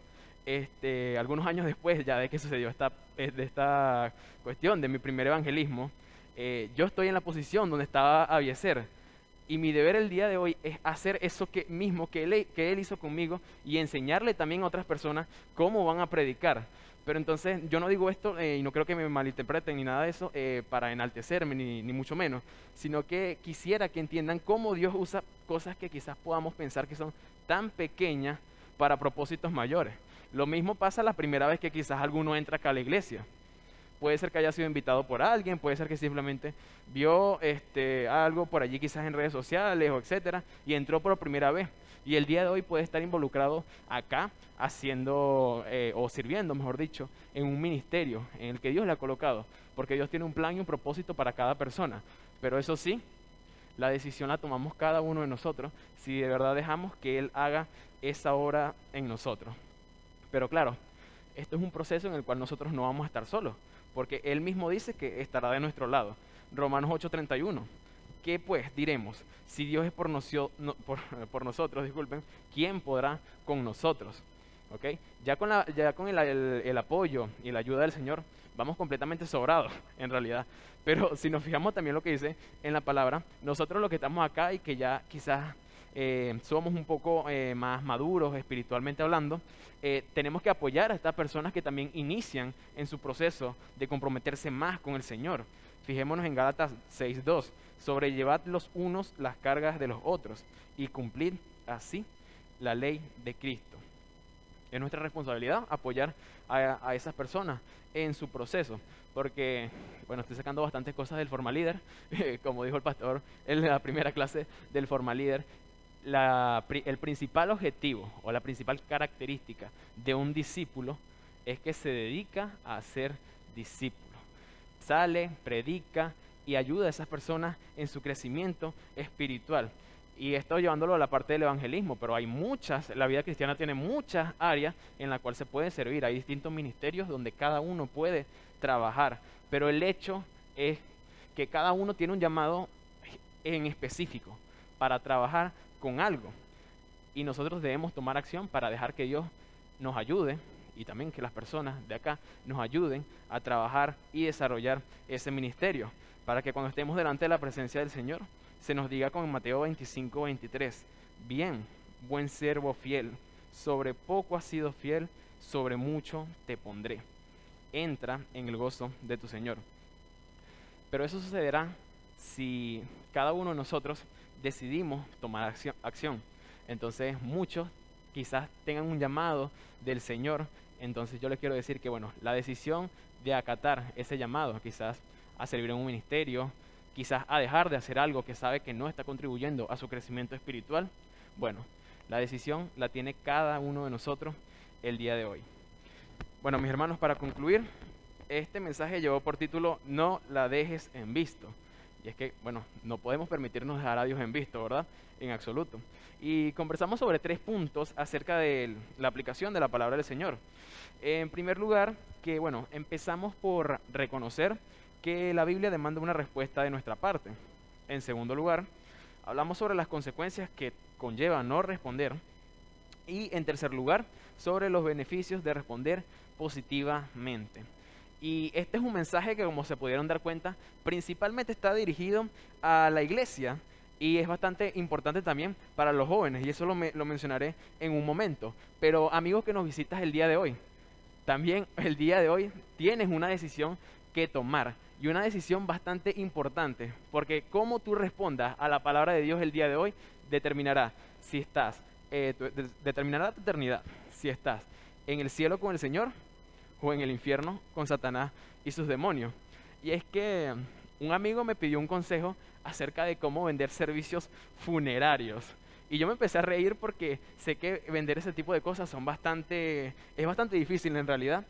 algunos años después ya de que sucedió de esta cuestión de mi primer evangelismo, yo estoy en la posición donde estaba Abiezer. Y mi deber el día de hoy es hacer eso mismo que él hizo conmigo y enseñarle también a otras personas cómo van a predicar. Pero entonces yo no digo esto y no creo que me malinterpreten ni nada de eso para enaltecerme ni mucho menos, sino que quisiera que entiendan cómo Dios usa cosas que quizás podamos pensar que son tan pequeñas para propósitos mayores. Lo mismo pasa la primera vez que quizás alguno entra acá a la iglesia. Puede ser que haya sido invitado por alguien, puede ser que simplemente vio algo por allí quizás en redes sociales o etcétera y entró por primera vez. Y el día de hoy puede estar involucrado acá haciendo o sirviendo, mejor dicho, en un ministerio en el que Dios le ha colocado, porque Dios tiene un plan y un propósito para cada persona. Pero eso sí, la decisión la tomamos cada uno de nosotros si de verdad dejamos que Él haga esa obra en nosotros. Pero claro, esto es un proceso en el cual nosotros no vamos a estar solos, porque Él mismo dice que estará de nuestro lado. Romanos 8:31. ¿Qué pues diremos? Si Dios es por nosotros, disculpen, ¿quién podrá con nosotros? ¿Ok? Ya con el apoyo y la ayuda del Señor, vamos completamente sobrados, en realidad. Pero si nos fijamos también lo que dice en la palabra, nosotros los que estamos acá y que ya quizás somos un poco más maduros espiritualmente hablando, tenemos que apoyar a estas personas que también inician en su proceso de comprometerse más con el Señor. Fijémonos en Gálatas 6:2, sobrellevad los unos las cargas de los otros y cumplid así la ley de Cristo. Es nuestra responsabilidad apoyar a esas personas en su proceso, porque, bueno, estoy sacando bastantes cosas del Formalíder, como dijo el pastor en la primera clase del Formalíder. El principal objetivo o la principal característica de un discípulo es que se dedica a ser discípulo. Sale, predica y ayuda a esas personas en su crecimiento espiritual. Y esto llevándolo a la parte del evangelismo, pero la vida cristiana tiene muchas áreas en las cuales se puede servir. Hay distintos ministerios donde cada uno puede trabajar, pero el hecho es que cada uno tiene un llamado en específico para trabajar con algo. Y nosotros debemos tomar acción para dejar que Dios nos ayude y también que las personas de acá nos ayuden a trabajar y desarrollar ese ministerio, para que cuando estemos delante de la presencia del Señor, se nos diga con Mateo 25:23, bien, buen siervo fiel, sobre poco has sido fiel, sobre mucho te pondré. Entra en el gozo de tu Señor. Pero eso sucederá si cada uno de nosotros decidimos tomar acción. Entonces muchos quizás tengan un llamado del Señor. Entonces yo les quiero decir que, bueno, la decisión de acatar ese llamado, quizás a servir en un ministerio, quizás a dejar de hacer algo que sabe que no está contribuyendo a su crecimiento espiritual, bueno, la decisión la tiene cada uno de nosotros el día de hoy. Bueno, mis hermanos, para concluir, este mensaje llevó por título No la dejes en visto. Y es que, bueno, no podemos permitirnos dejar a Dios en visto, ¿verdad? En absoluto. Y conversamos sobre 3 puntos acerca de la aplicación de la palabra del Señor. En primer lugar, que, bueno, empezamos por reconocer que la Biblia demanda una respuesta de nuestra parte. En segundo lugar, hablamos sobre las consecuencias que conlleva no responder. Y en tercer lugar, sobre los beneficios de responder positivamente. Y este es un mensaje que, como se pudieron dar cuenta, principalmente está dirigido a la iglesia y es bastante importante también para los jóvenes, y eso lo mencionaré en un momento. Pero amigo que nos visitas el día de hoy, también el día de hoy tienes una decisión que tomar, y una decisión bastante importante, porque cómo tú respondas a la palabra de Dios el día de hoy determinará si estás, determinará tu eternidad, si estás en el cielo con el Señor o en el infierno con Satanás y sus demonios. Y es que un amigo me pidió un consejo acerca de cómo vender servicios funerarios. Y yo me empecé a reír porque sé que vender ese tipo de cosas es bastante difícil en realidad.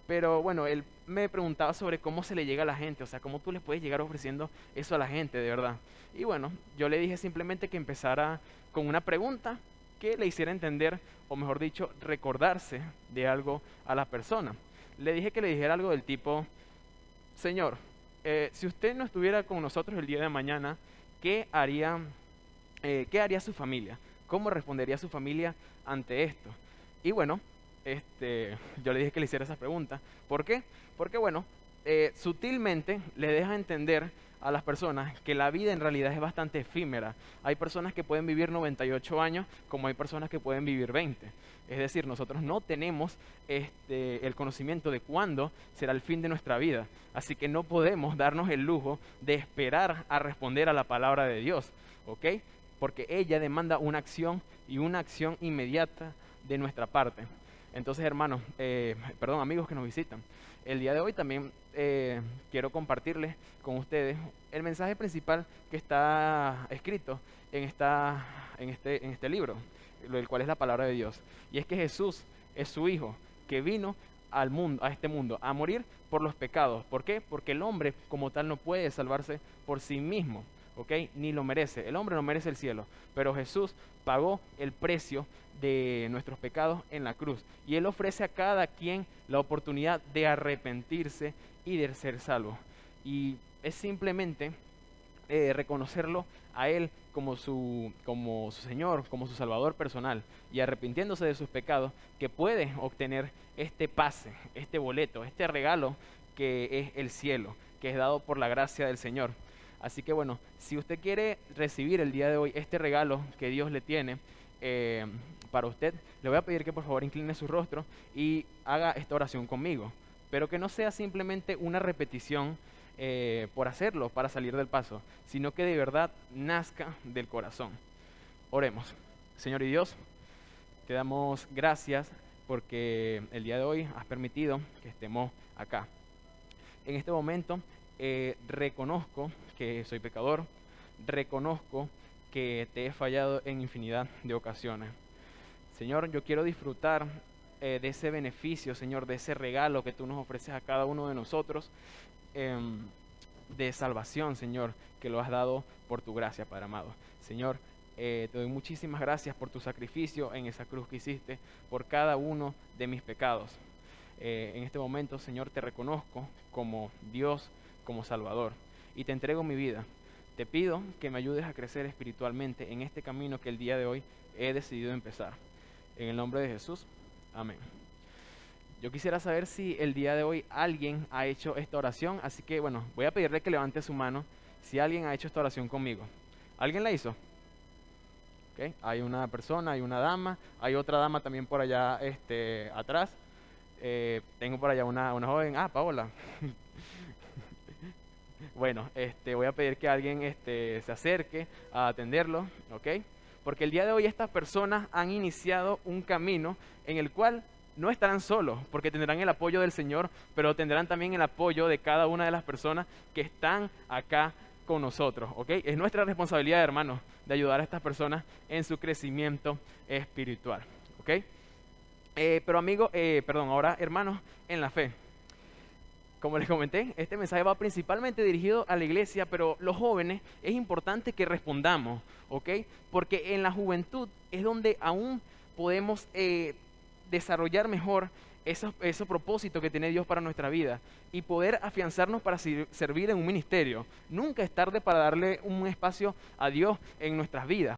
Pero bueno, él me preguntaba sobre cómo se le llega a la gente, o sea, cómo tú les puedes llegar ofreciendo eso a la gente, de verdad. Y bueno, yo le dije simplemente que empezara con una pregunta que le hiciera entender, o mejor dicho, recordarse de algo a la persona. Le dije que le dijera algo del tipo: Señor, si usted no estuviera con nosotros el día de mañana, qué haría su familia? ¿Cómo respondería su familia ante esto? Y bueno, yo le dije que le hiciera esa pregunta. ¿Por qué? Porque bueno, sutilmente le deja entender a las personas que la vida en realidad es bastante efímera. Hay personas que pueden vivir 98 años, como hay personas que pueden vivir 20. Es decir, nosotros no tenemos el conocimiento de cuándo será el fin de nuestra vida. Así que no podemos darnos el lujo de esperar a responder a la palabra de Dios, ¿ok? Porque ella demanda una acción, y una acción inmediata de nuestra parte. Entonces, hermanos, perdón, amigos que nos visitan, el día de hoy también quiero compartirles con ustedes el mensaje principal que está escrito en este libro, el cual es la palabra de Dios. Y es que Jesús es su Hijo, que vino al mundo, a este mundo, a morir por los pecados. ¿Por qué? Porque el hombre como tal no puede salvarse por sí mismo, ¿ok? Ni lo merece. El hombre no merece el cielo, pero Jesús pagó el precio de nuestros pecados en la cruz. Y Él ofrece a cada quien la oportunidad de arrepentirse y de ser salvo. Y es simplemente reconocerlo a Él como su Señor, como su Salvador personal, y arrepintiéndose de sus pecados, que puede obtener este pase, este boleto, este regalo que es el cielo, que es dado por la gracia del Señor. Así que bueno, si usted quiere recibir el día de hoy este regalo que Dios le tiene para usted, le voy a pedir que por favor incline su rostro y haga esta oración conmigo, pero que no sea simplemente una repetición por hacerlo, para salir del paso, sino que de verdad nazca del corazón. Oremos. Señor y Dios, te damos gracias porque el día de hoy has permitido que estemos acá. En este momento reconozco que soy pecador, reconozco que te he fallado en infinidad de ocasiones. Señor, yo quiero disfrutar de ese beneficio, Señor, de ese regalo que tú nos ofreces a cada uno de nosotros, de salvación, Señor, que lo has dado por tu gracia, Padre amado. Señor, te doy muchísimas gracias por tu sacrificio en esa cruz que hiciste por cada uno de mis pecados. En este momento, Señor, te reconozco como Dios, como Salvador, y te entrego mi vida. Te pido que me ayudes a crecer espiritualmente en este camino que el día de hoy he decidido empezar. En el nombre de Jesús, amén. Yo quisiera saber si el día de hoy alguien ha hecho esta oración, así que bueno, voy a pedirle que levante su mano si alguien ha hecho esta oración conmigo. ¿Alguien la hizo? Okay. Hay una persona, hay una dama, hay otra dama también por allá atrás. Tengo por allá una joven, Paola. Bueno, voy a pedir que alguien se acerque a atenderlo, ¿ok? Porque el día de hoy estas personas han iniciado un camino en el cual no estarán solos, porque tendrán el apoyo del Señor, pero tendrán también el apoyo de cada una de las personas que están acá con nosotros, ¿ok? Es nuestra responsabilidad, hermanos, de ayudar a estas personas en su crecimiento espiritual, ¿ok? Ahora, hermanos, en la fe. Como les comenté, este mensaje va principalmente dirigido a la iglesia, pero los jóvenes es importante que respondamos, ¿ok? Porque en la juventud es donde aún podemos desarrollar mejor esos propósitos que tiene Dios para nuestra vida y poder afianzarnos para servir en un ministerio. Nunca es tarde para darle un espacio a Dios en nuestras vidas.